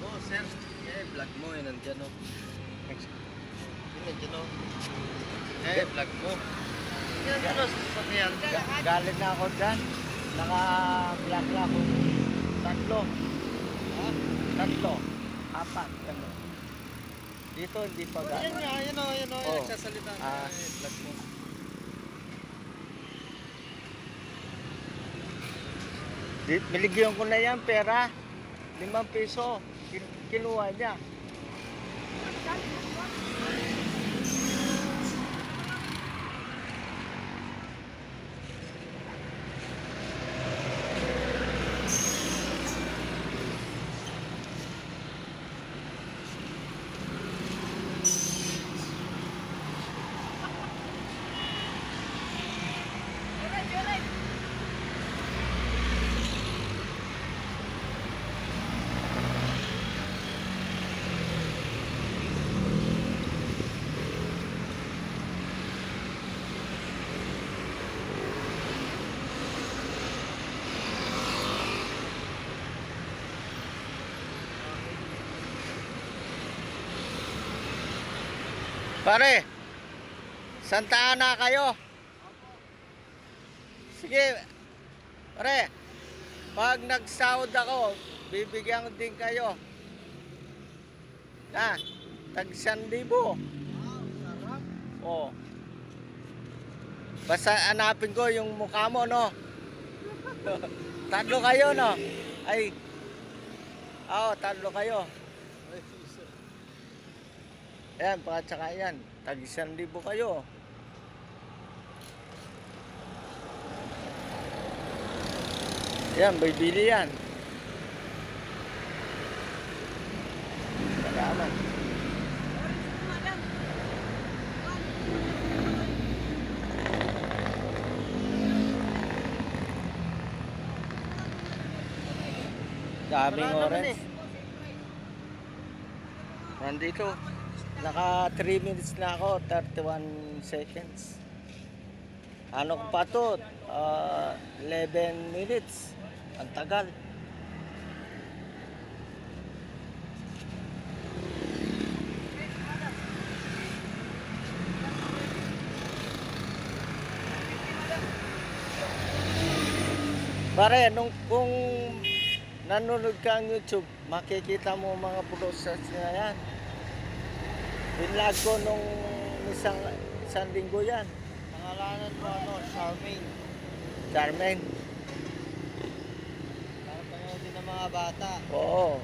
Oh, sir. Vlog mo. Yan nandiyan, oh. Yan nandiyan, oh. Vlog mo. Yan nandiyan, oh. Sasakyan. Galing na ako dyan. Naka-vlog na ako. Tatlo. Ha? Tatlo. Apat. Gano'n. Dito hindi pa Yan gano'n. nga. Yan, oh. Yan, oh. Oh. Nagsasalita na. Ah. Vlog mo. Niligyan ko na yan pera. 5 piso. Kinuha niya. Pare, Santa Ana kayo? Sige, pare, pag nagsahod ako, bibigyan din kayo. Ha, tag 1,000. Wow, sarap. Oh. Basta hanapin ko yung mukha mo, no? Tatlo kayo, no? Ay, tatlo kayo. Ayan, tsaka yan. Tag 1,000 kayo. Ayan, bibili yan. Salamat. Daming orange. Nandito. Naka 3 minutes na ako, 31 seconds. Ano ko pa to? 11 minutes. Ang tagal. Pare, kung nanonood ka ng YouTube, makikita mo mga process na yan. Binlag ko nung isang linggo yan. Pangalanan mo, ano, Charmaine. Charmaine. Para panoodin ng mga bata. Oo.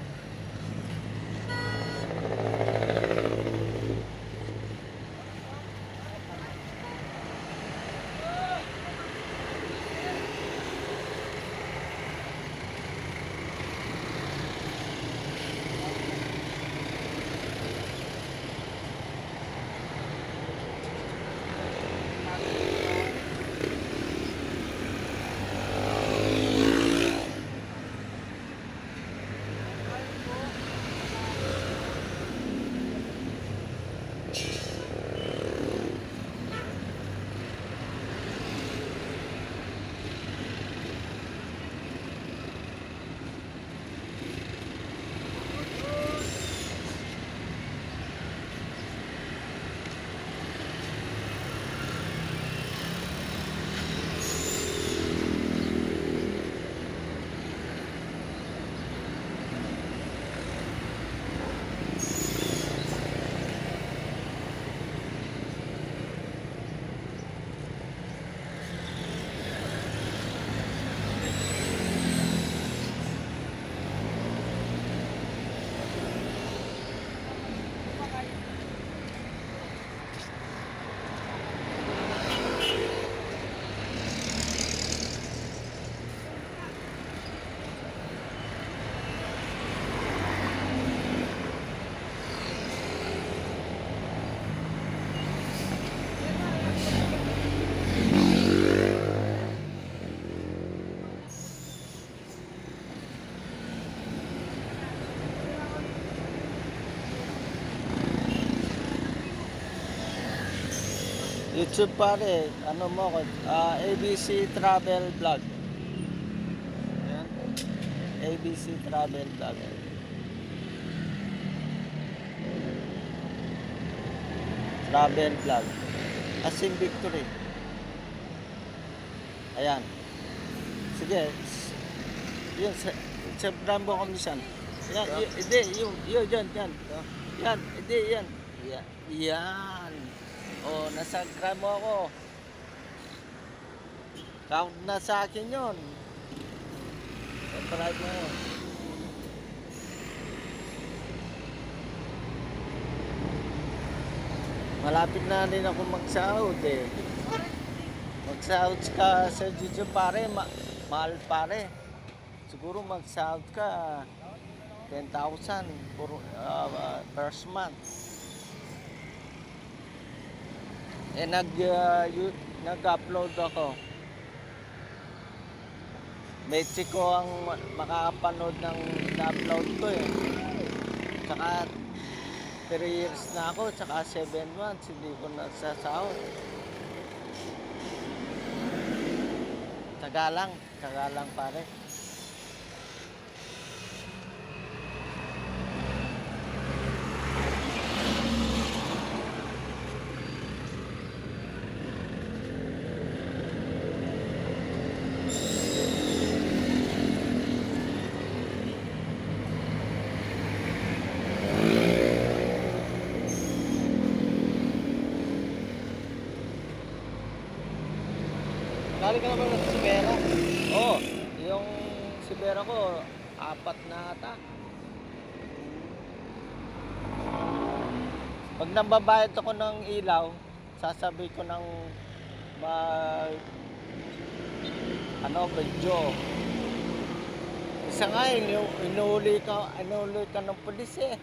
YouTube pare, ano mo ko, ABC Travel Vlog. Ayan. ABC Travel Vlog. travel vlog. Asim Victory. Ayan. Sige. Yun, sa Brambo Commission. Yan, hindi, yun, yan. Yan, hindi, yan. Yan. O, nasa mo ako. Count na sa akin yun. Subscribe mo yun. Malapit na rin ako magsahod eh. Magsahod ka sa YouTube pare, mahal pare. Siguro magsahod ka 10,000 first month. Eh nag-upload ako. Mexico ang makakapanood ng na-upload ko eh. Tsaka 3 years na ako, tsaka 7 months, hindi ko nasasahod. Tsaga lang pare. Dali ka naman sa Sibera. Oh, yung Sibera ko, 4 na ata. Pag nambabayad ako ng ilaw, sasabi ko ng video. Isa nga, inuuli ka ng pulis eh.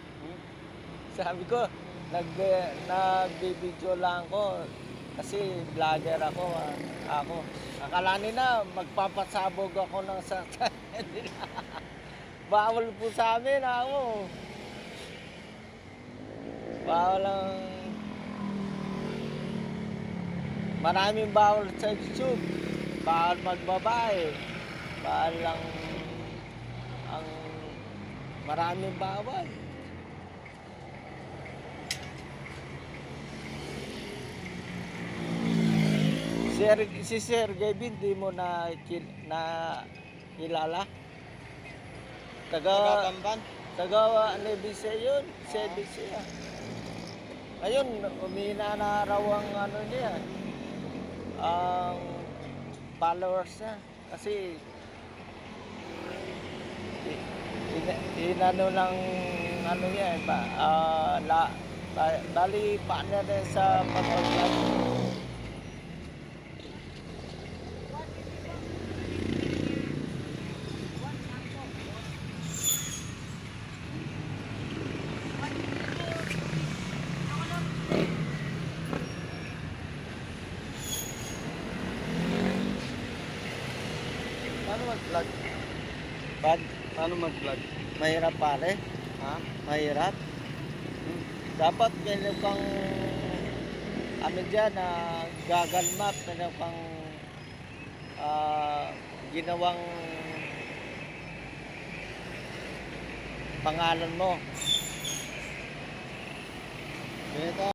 Sabi ko, nag-video lang ko kasi vlogger ako. Akala nila magpapasabog ako ng sasakyan nila. Bawal po sa amin ako. Bawal ang... Maraming bawal sa YouTube. Bawal magbabae. Bawal lang ang... Maraming bawal. Si Sir Gavin, di mo na kilala? Taga-Tamban. Taga Nebisa yun, Sebisa. Ayun, umina na raw ang ano niya, ang followers niya. Kasi, inano ng ano niya, bali partner niya sa pag-vlog. Paano mag-vlog? Paano mag-vlog? Mahirap pare. Ha? Mahirap. Dapat meron kang ano dyan na Google Map, meron kang ginawang pangalan mo. Ito.